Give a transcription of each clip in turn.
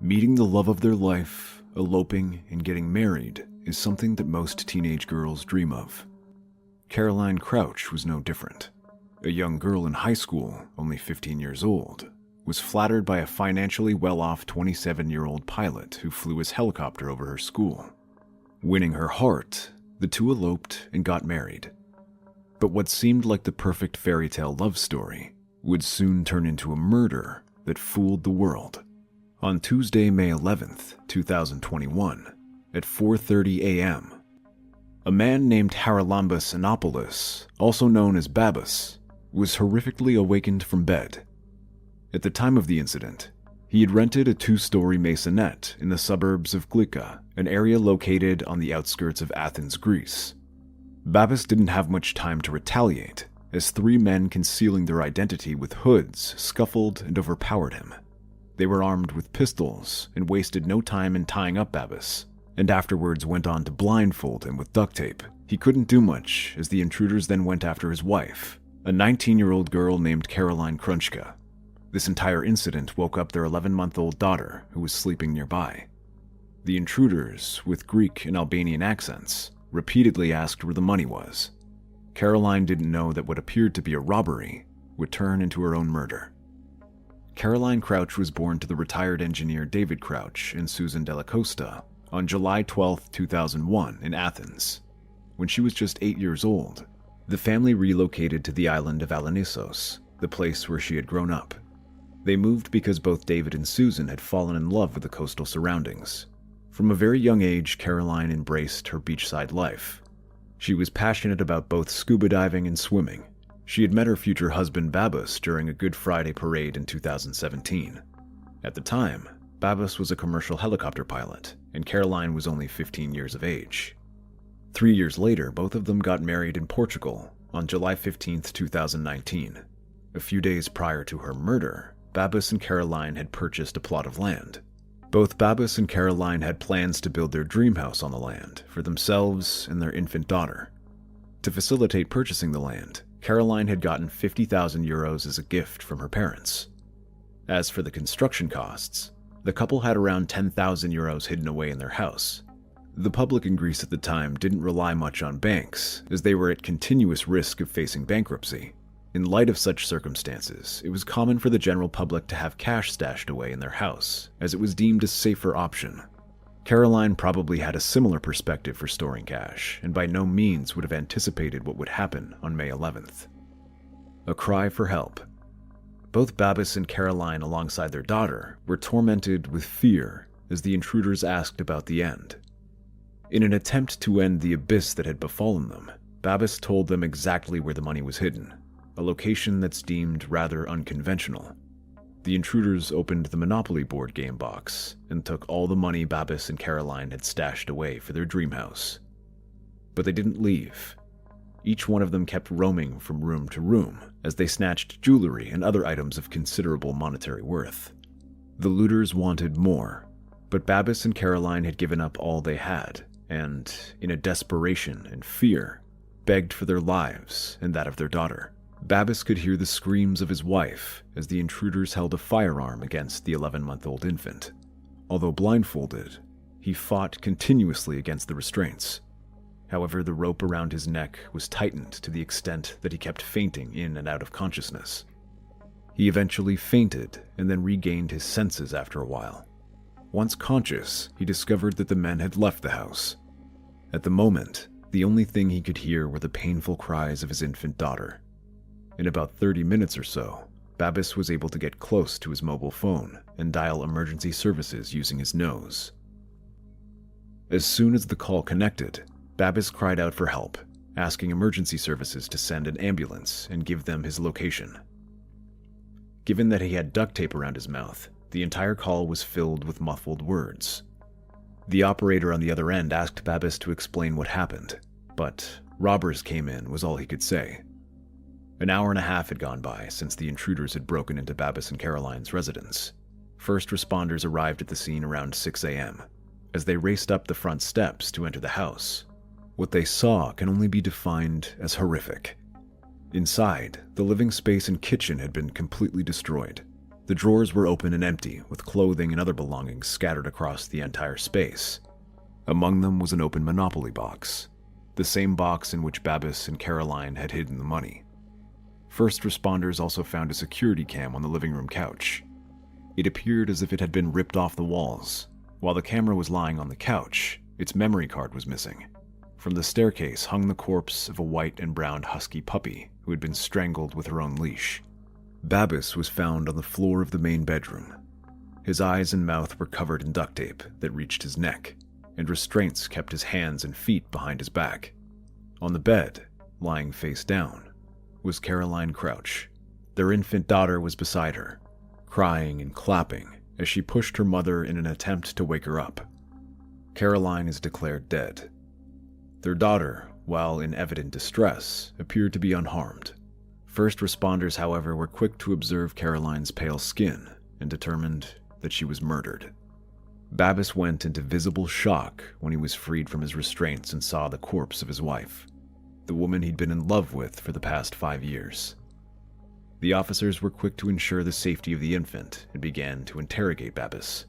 Meeting the love of their life, eloping, and getting married is something that most teenage girls dream of. Caroline Crouch was no different. A young girl in high school, only 15 years old, was flattered by a financially well-off 27-year-old pilot who flew his helicopter over her school. Winning her heart, the two eloped and got married. But what seemed like the perfect fairy tale love story would soon turn into a murder that fooled the world. On Tuesday, May 11th, 2021, at 4:30 a.m., a man named Haralambos Anopoulos, also known as Babis, was horrifically awakened from bed. At the time of the incident, he had rented a 2-story maisonette in the suburbs of Glika, an area located on the outskirts of Athens, Greece. Babis didn't have much time to retaliate, as 3 men concealing their identity with hoods scuffled and overpowered him. They were armed with pistols and wasted no time in tying up Babis, and afterwards went on to blindfold him with duct tape. He couldn't do much, as the intruders then went after his wife, a 19-year-old girl named Caroline Krunchka. This entire incident woke up their 11-month-old daughter, who was sleeping nearby. The intruders, with Greek and Albanian accents, repeatedly asked where the money was. Caroline didn't know that what appeared to be a robbery would turn into her own murder. Caroline Crouch was born to the retired engineer David Crouch and Susan Della Costa on July 12, 2001 in Athens. When she was just 8 years old, the family relocated to the island of Alonissos, the place where she had grown up. They moved because both David and Susan had fallen in love with the coastal surroundings. From a very young age, Caroline embraced her beachside life. She was passionate about both scuba diving and swimming. She had met her future husband Babis during a Good Friday parade in 2017. At the time, Babis was a commercial helicopter pilot, and Caroline was only 15 years of age. 3 years later, both of them got married in Portugal on July 15, 2019. A few days prior to her murder, Babis and Caroline had purchased a plot of land. Both Babis and Caroline had plans to build their dream house on the land for themselves and their infant daughter. To facilitate purchasing the land, Caroline had gotten 50,000 euros as a gift from her parents. As for the construction costs, the couple had around 10,000 euros hidden away in their house. The public in Greece at the time didn't rely much on banks, as they were at continuous risk of facing bankruptcy. In light of such circumstances, it was common for the general public to have cash stashed away in their house, as it was deemed a safer option. Caroline probably had a similar perspective for storing cash, and by no means would have anticipated what would happen on May 11th. A cry for help. Both Babis and Caroline, alongside their daughter, were tormented with fear as the intruders asked about the end. In an attempt to end the abyss that had befallen them, Babis told them exactly where the money was hidden, a location that's deemed rather unconventional. The intruders opened the Monopoly board game box and took all the money Babis and Caroline had stashed away for their dream house. But they didn't leave. Each one of them kept roaming from room to room as they snatched jewelry and other items of considerable monetary worth. The looters wanted more, but Babis and Caroline had given up all they had and, in a desperation and fear, begged for their lives and that of their daughter. Babis could hear the screams of his wife as the intruders held a firearm against the 11-month-old infant. Although blindfolded, he fought continuously against the restraints. However, the rope around his neck was tightened to the extent that he kept fainting in and out of consciousness. He eventually fainted and then regained his senses after a while. Once conscious, he discovered that the men had left the house. At the moment, the only thing he could hear were the painful cries of his infant daughter. In about 30 minutes or so, Babis was able to get close to his mobile phone and dial emergency services using his nose. As soon as the call connected, Babis cried out for help, asking emergency services to send an ambulance and give them his location. Given that he had duct tape around his mouth, the entire call was filled with muffled words. The operator on the other end asked Babis to explain what happened, but "robbers came in" was all he could say. An hour and a half had gone by since the intruders had broken into Babis and Caroline's residence. First responders arrived at the scene around 6 a.m. As they raced up the front steps to enter the house, what they saw can only be defined as horrific. Inside, the living space and kitchen had been completely destroyed. The drawers were open and empty, with clothing and other belongings scattered across the entire space. Among them was an open Monopoly box, the same box in which Babis and Caroline had hidden the money. First responders also found a security cam on the living room couch. It appeared as if it had been ripped off the walls. While the camera was lying on the couch, its memory card was missing. From the staircase hung the corpse of a white and brown husky puppy who had been strangled with her own leash. Babis was found on the floor of the main bedroom. His eyes and mouth were covered in duct tape that reached his neck, and restraints kept his hands and feet behind his back. On the bed, lying face down, was Caroline Crouch. Their infant daughter was beside her, crying and clapping as she pushed her mother in an attempt to wake her up. Caroline is declared dead. Their daughter, while in evident distress, appeared to be unharmed. First responders, however, were quick to observe Caroline's pale skin and determined that she was murdered. Babis went into visible shock when he was freed from his restraints and saw the corpse of his wife, the woman he'd been in love with for the past 5 years. The officers were quick to ensure the safety of the infant and began to interrogate Babis.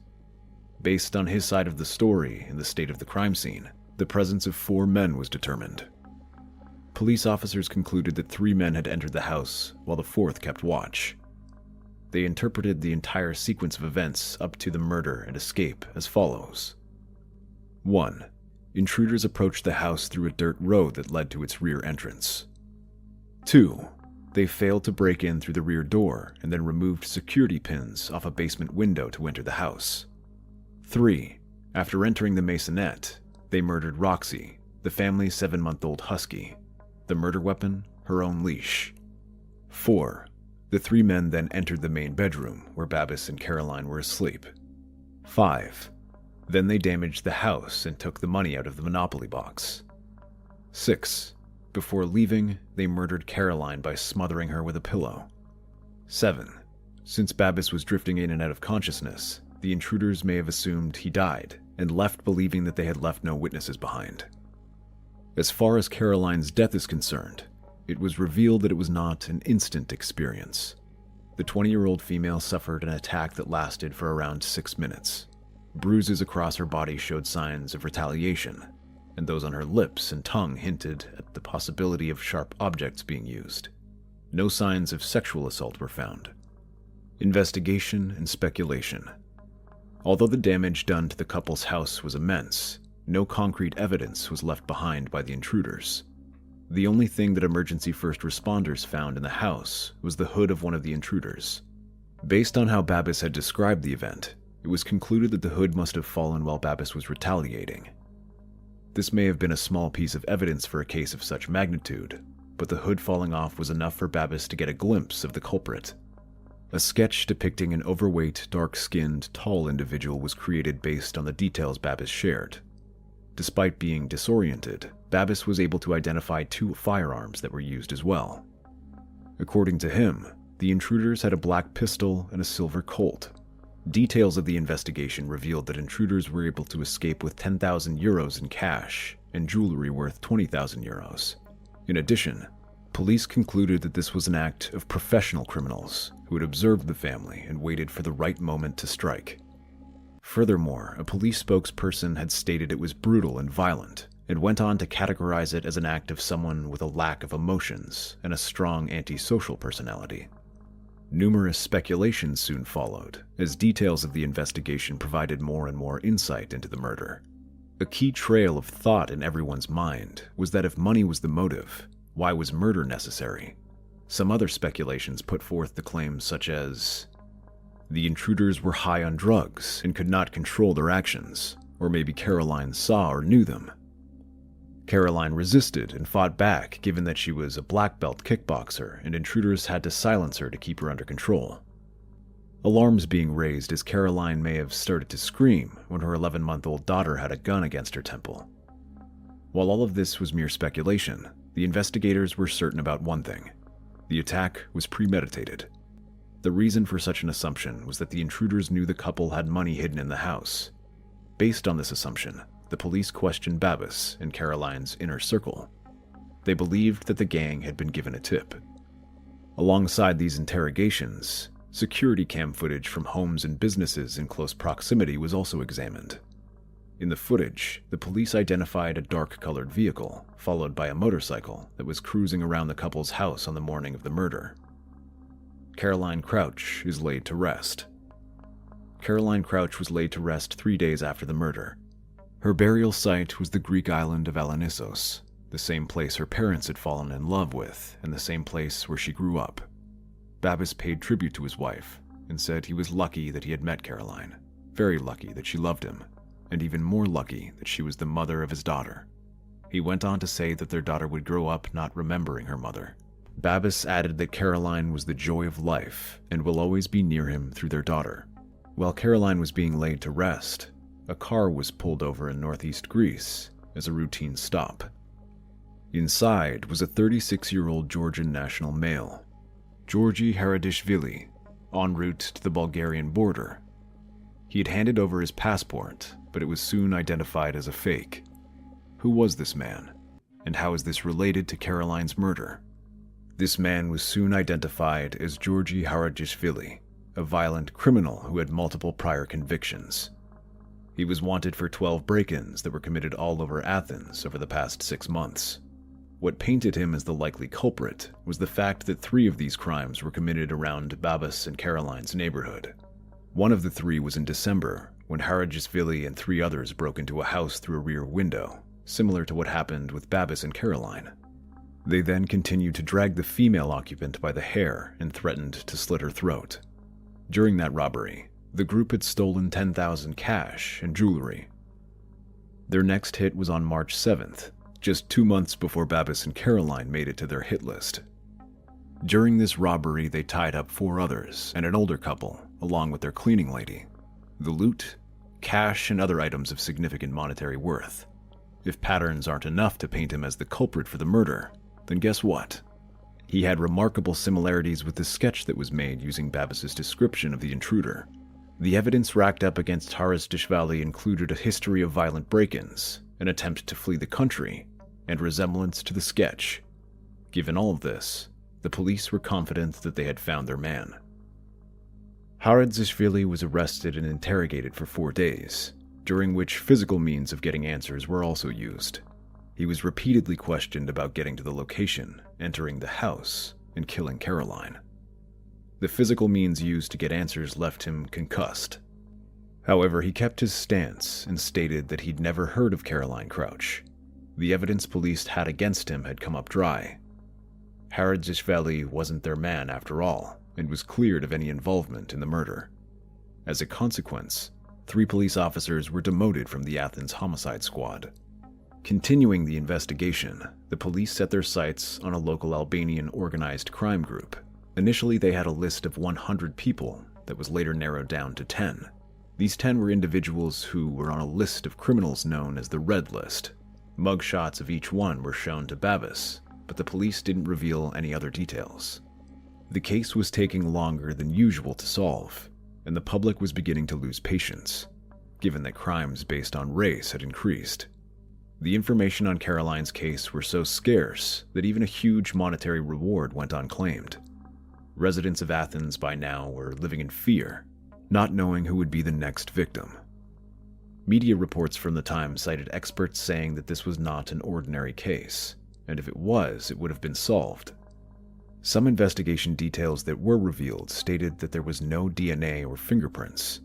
Based on his side of the story and the state of the crime scene, the presence of 4 men was determined. Police officers concluded that 3 men had entered the house while the 4th kept watch. They interpreted the entire sequence of events up to the murder and escape as follows. 1. Intruders approached the house through a dirt road that led to its rear entrance. 2. They failed to break in through the rear door and then removed security pins off a basement window to enter the house. 3. After entering the maisonette, they murdered Roxy, the family's 7-month-old husky. The murder weapon, her own leash. 4. The 3 men then entered the main bedroom where Babis and Caroline were asleep. 5. Then they damaged the house and took the money out of the Monopoly box. 6. Before leaving, they murdered Caroline by smothering her with a pillow. 7. Since Babis was drifting in and out of consciousness, the intruders may have assumed he died and left believing that they had left no witnesses behind. As far as Caroline's death is concerned, it was revealed that it was not an instant experience. The 20-year-old female suffered an attack that lasted for around 6 minutes. Bruises across her body showed signs of retaliation, and those on her lips and tongue hinted at the possibility of sharp objects being used. No signs of sexual assault were found. Investigation and speculation. Although the damage done to the couple's house was immense, no concrete evidence was left behind by the intruders. The only thing that emergency first responders found in the house was the hood of one of the intruders. Based on how Babis had described the event, it was concluded that the hood must have fallen while Babis was retaliating. This may have been a small piece of evidence for a case of such magnitude, but the hood falling off was enough for Babis to get a glimpse of the culprit. A sketch depicting an overweight, dark-skinned, tall individual was created based on the details Babis shared. Despite being disoriented, Babis was able to identify 2 firearms that were used as well. According to him, the intruders had a black pistol and a silver Colt. Details of the investigation revealed that intruders were able to escape with 10,000 euros in cash and jewelry worth 20,000 euros. In addition, police concluded that this was an act of professional criminals who had observed the family and waited for the right moment to strike. Furthermore, a police spokesperson had stated it was brutal and violent, and went on to categorize it as an act of someone with a lack of emotions and a strong antisocial personality. Numerous speculations soon followed, as details of the investigation provided more and more insight into the murder. A key trail of thought in everyone's mind was that if money was the motive, why was murder necessary? Some other speculations put forth the claims such as, the intruders were high on drugs and could not control their actions, or maybe Caroline saw or knew them. Caroline resisted and fought back given that she was a black belt kickboxer and intruders had to silence her to keep her under control. Alarms being raised as Caroline may have started to scream when her 11-month-old daughter had a gun against her temple. While all of this was mere speculation, the investigators were certain about one thing. The attack was premeditated. The reason for such an assumption was that the intruders knew the couple had money hidden in the house. Based on this assumption, the police questioned Babis and Caroline's inner circle. They believed that the gang had been given a tip. Alongside these interrogations, Security cam footage from homes and businesses in close proximity was also examined. In the footage, the police identified a dark-colored vehicle, followed by a motorcycle that was cruising around the couple's house on the morning of the murder. Caroline Crouch is laid to rest. Caroline Crouch was laid to rest 3 days after the murder. Her burial site was the Greek island of Alanissos, the same place her parents had fallen in love with and the same place where she grew up. Babis paid tribute to his wife and said he was lucky that he had met Caroline, very lucky that she loved him, and even more lucky that she was the mother of his daughter. He went on to say that their daughter would grow up not remembering her mother. Babis added that Caroline was the joy of life and will always be near him through their daughter. While Caroline was being laid to rest, a car was pulled over in northeast Greece as a routine stop. Inside was a 36-year-old Georgian national male, Georgi Haradishvili, en route to the Bulgarian border. He had handed over his passport, but it was soon identified as a fake. Who was this man, and how is this related to Caroline's murder? This man was soon identified as Georgi Haradishvili, a violent criminal who had multiple prior convictions. He was wanted for 12 break-ins that were committed all over Athens over the past 6 months. What painted him as the likely culprit was the fact that 3 of these crimes were committed around Babis and Caroline's neighborhood. One of the 3 was in December, when Haradishvili and 3 others broke into a house through a rear window, similar to what happened with Babis and Caroline. They then continued to drag the female occupant by the hair and threatened to slit her throat. During that robbery, the group had stolen $10,000 cash and jewelry. Their next hit was on March 7th, just 2 months before Babis and Caroline made it to their hit list. During this robbery, they tied up 4 others and an older couple, along with their cleaning lady. The loot, cash, and other items of significant monetary worth. If patterns aren't enough to paint him as the culprit for the murder, then guess what? He had remarkable similarities with the sketch that was made using Babis's description of the intruder. The evidence racked up against Haradishvili included a history of violent break-ins, an attempt to flee the country, and resemblance to the sketch. Given all of this, the police were confident that they had found their man. Haradishvili was arrested and interrogated for 4 days, during which physical means of getting answers were also used. He was repeatedly questioned about getting to the location, entering the house, and killing Caroline. The physical means used to get answers left him concussed. However, he kept his stance and stated that he'd never heard of Caroline Crouch. The evidence police had against him had come up dry. Haradishvili wasn't their man after all, and was cleared of any involvement in the murder. As a consequence, 3 police officers were demoted from the Athens homicide squad. Continuing the investigation, the police set their sights on a local Albanian organized crime group. Initially, they had a list of 100 people that was later narrowed down to 10. These 10 were individuals who were on a list of criminals known as the Red List. Mugshots of each one were shown to Babis, but the police didn't reveal any other details. The case was taking longer than usual to solve, and the public was beginning to lose patience, given that crimes based on race had increased. The information on Caroline's case were so scarce that even a huge monetary reward went unclaimed. Residents of Athens by now were living in fear, not knowing who would be the next victim. Media reports from the time cited experts saying that this was not an ordinary case, and if it was, it would have been solved. Some investigation details that were revealed stated that there was no DNA or fingerprints.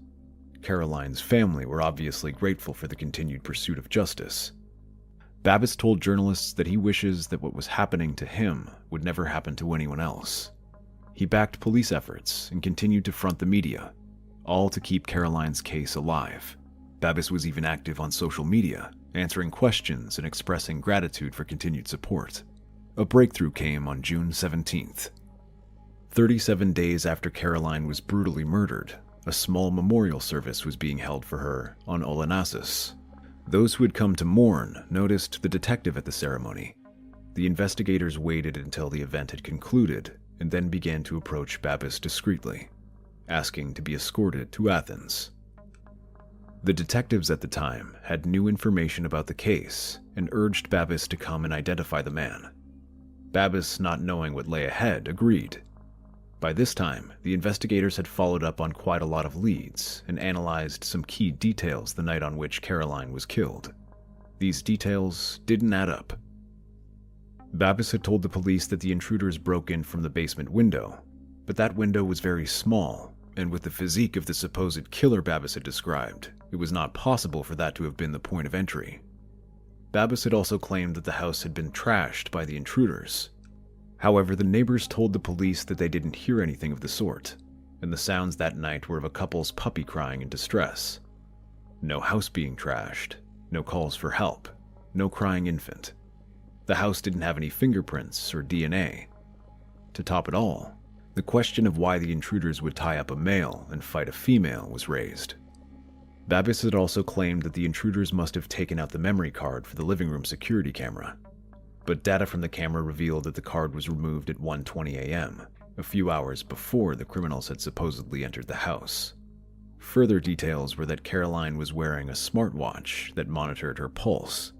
Caroline's family were obviously grateful for the continued pursuit of justice. Babis told journalists that he wishes that what was happening to him would never happen to anyone else. He backed police efforts and continued to front the media, all to keep Caroline's case alive. Babis was even active on social media, answering questions and expressing gratitude for continued support. A breakthrough came on June 17th. 37 days after Caroline was brutally murdered, a small memorial service was being held for her on Olenassus. Those who had come to mourn noticed the detective at the ceremony. The investigators waited until the event had concluded and then began to approach Babis discreetly, asking to be escorted to Athens. The detectives at the time had new information about the case and urged Babis to come and identify the man. Babis, not knowing what lay ahead, agreed. By this time, the investigators had followed up on quite a lot of leads and analyzed some key details the night on which Caroline was killed. These details didn't add up. Babis had told the police that the intruders broke in from the basement window, but that window was very small, and with the physique of the supposed killer Babis had described, it was not possible for that to have been the point of entry. Babis had also claimed that the house had been trashed by the intruders. However, the neighbors told the police that they didn't hear anything of the sort, and the sounds that night were of a couple's puppy crying in distress. No house being trashed, no calls for help, no crying infant. The house didn't have any fingerprints or DNA. To top it all, the question of why the intruders would tie up a male and fight a female was raised. Babis had also claimed that the intruders must have taken out the memory card for the living room security camera, but data from the camera revealed that the card was removed at 1:20 a.m., a few hours before the criminals had supposedly entered the house. Further details were that Caroline was wearing a smartwatch that monitored her pulse.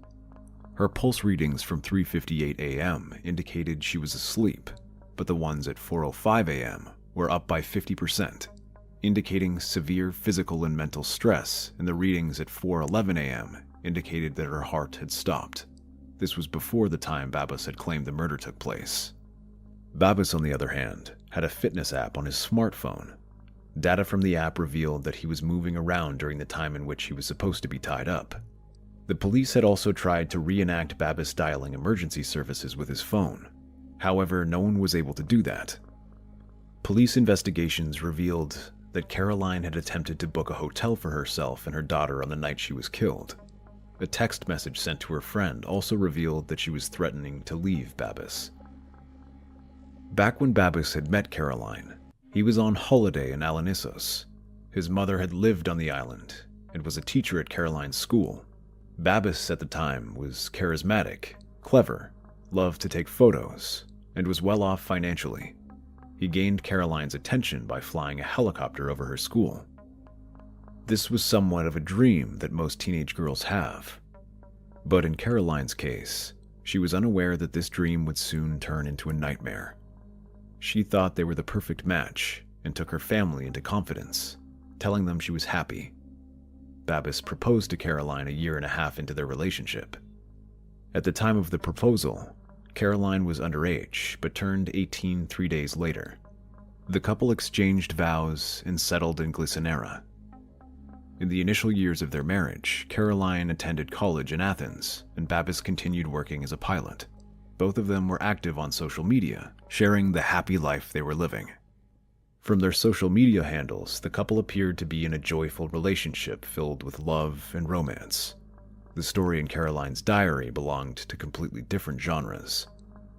Her pulse readings from 3:58 a.m. indicated she was asleep, but the ones at 4:05 a.m. were up by 50%, indicating severe physical and mental stress, and the readings at 4:11 a.m. indicated that her heart had stopped. This was before the time Babis had claimed the murder took place. Babis, on the other hand, had a fitness app on his smartphone. Data from the app revealed that he was moving around during the time in which he was supposed to be tied up. The police had also tried to reenact Babis dialing emergency services with his phone. However, no one was able to do that. Police investigations revealed that Caroline had attempted to book a hotel for herself and her daughter on the night she was killed. A text message sent to her friend also revealed that she was threatening to leave Babis. Back when Babis had met Caroline, he was on holiday in Alanissos. His mother had lived on the island and was a teacher at Caroline's school. Babis at the time was charismatic, clever, loved to take photos, and was well off financially. He gained Caroline's attention by flying a helicopter over her school. This was somewhat of a dream that most teenage girls have. But in Caroline's case, she was unaware that this dream would soon turn into a nightmare. She thought they were the perfect match and took her family into confidence, telling them she was happy. Babis proposed to Caroline a year and a half into their relationship. At the time of the proposal, Caroline was underage but turned 18 3 days later. The couple exchanged vows and settled in Glycinera. In the initial years of their marriage, Caroline attended college in Athens, and Babis continued working as a pilot. Both of them were active on social media, sharing the happy life they were living. From their social media handles, the couple appeared to be in a joyful relationship filled with love and romance. The story in Caroline's diary belonged to completely different genres.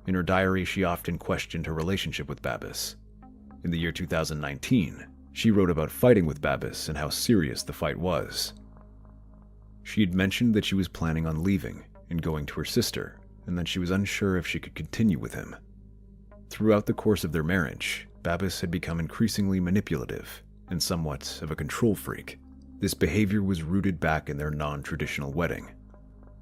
In her diary, she often questioned her relationship with Babis. In the year 2019, she wrote about fighting with Babis and how serious the fight was. She had mentioned that she was planning on leaving and going to her sister, and that she was unsure if she could continue with him. Throughout the course of their marriage, Babis had become increasingly manipulative and somewhat of a control freak. This behavior was rooted back in their non-traditional wedding.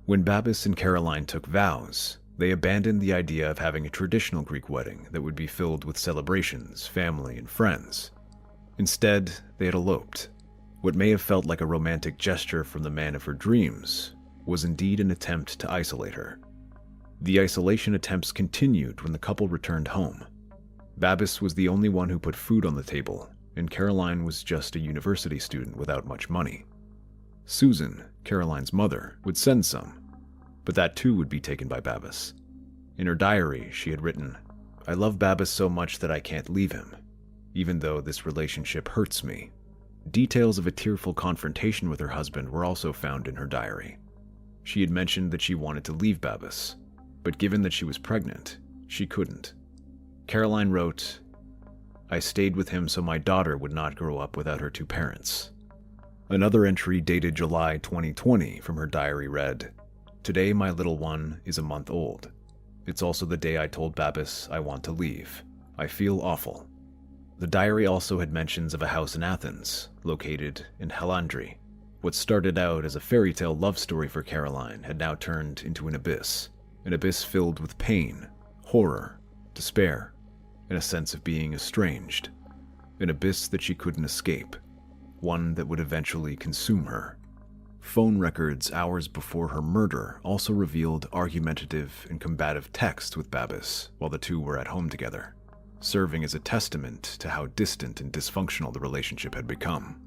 When Babis and Caroline took vows, they abandoned the idea of having a traditional Greek wedding that would be filled with celebrations, family, and friends. Instead, they had eloped. What may have felt like a romantic gesture from the man of her dreams was indeed an attempt to isolate her. The isolation attempts continued when the couple returned home. Babis was the only one who put food on the table, and Caroline was just a university student without much money. Susan, Caroline's mother, would send some, but that too would be taken by Babis. In her diary, she had written, "I love Babis so much that I can't leave him, even though this relationship hurts me." Details of a tearful confrontation with her husband were also found in her diary. She had mentioned that she wanted to leave Babis, but given that she was pregnant, she couldn't. Caroline wrote, "I stayed with him so my daughter would not grow up without her two parents." Another entry dated July 2020 from her diary read, "Today my little one is a month old. It's also the day I told Babis I want to leave. I feel awful." The diary also had mentions of a house in Athens, located in Halandri. What started out as a fairy tale love story for Caroline had now turned into an abyss filled with pain, horror, despair, and a sense of being estranged, an abyss that she couldn't escape, one that would eventually consume her. Phone records hours before her murder also revealed argumentative and combative texts with Babis while the two were at home together, serving as a testament to how distant and dysfunctional the relationship had become.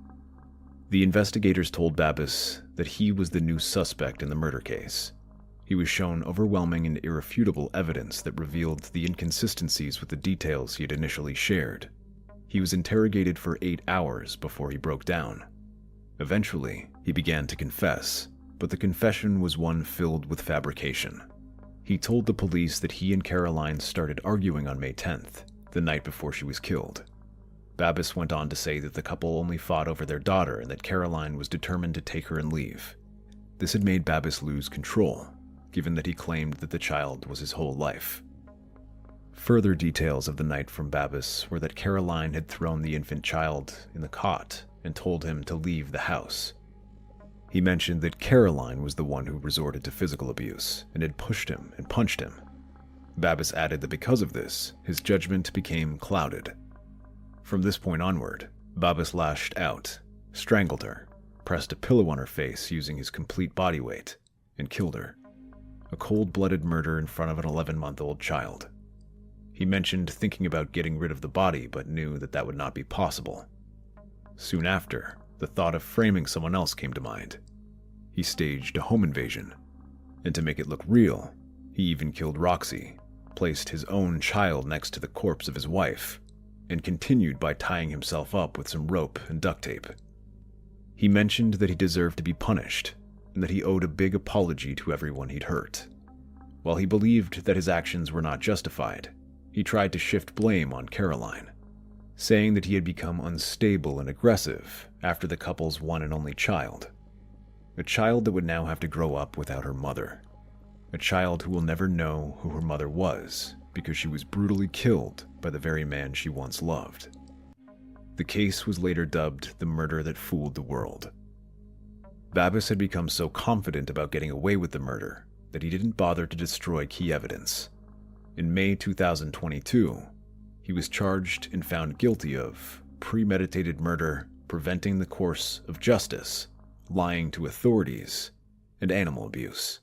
The investigators told Babis that he was the new suspect in the murder case. He was shown overwhelming and irrefutable evidence that revealed the inconsistencies with the details he had initially shared. He was interrogated for 8 hours before he broke down. Eventually, he began to confess, but the confession was one filled with fabrication. He told the police that he and Caroline started arguing on May 10th, the night before she was killed. Babis went on to say that the couple only fought over their daughter and that Caroline was determined to take her and leave. This had made Babis lose control, given that he claimed that the child was his whole life. Further details of the night from Babis were that Caroline had thrown the infant child in the cot and told him to leave the house. He mentioned that Caroline was the one who resorted to physical abuse and had pushed him and punched him. Babis added that because of this, his judgment became clouded. From this point onward, Babis lashed out, strangled her, pressed a pillow on her face using his complete body weight, and killed her. A cold-blooded murder in front of an 11-month-old child. He mentioned thinking about getting rid of the body, but knew that that would not be possible. Soon after, the thought of framing someone else came to mind. He staged a home invasion, and to make it look real, he even killed Roxy, placed his own child next to the corpse of his wife, and continued by tying himself up with some rope and duct tape. He mentioned that he deserved to be punished, and that he owed a big apology to everyone he'd hurt. While he believed that his actions were not justified, he tried to shift blame on Caroline, saying that he had become unstable and aggressive after the couple's one and only child. A child that would now have to grow up without her mother. A child who will never know who her mother was because she was brutally killed by the very man she once loved. The case was later dubbed the murder that fooled the world. Babis had become so confident about getting away with the murder that he didn't bother to destroy key evidence. In May 2022, he was charged and found guilty of premeditated murder, preventing the course of justice, lying to authorities, and animal abuse.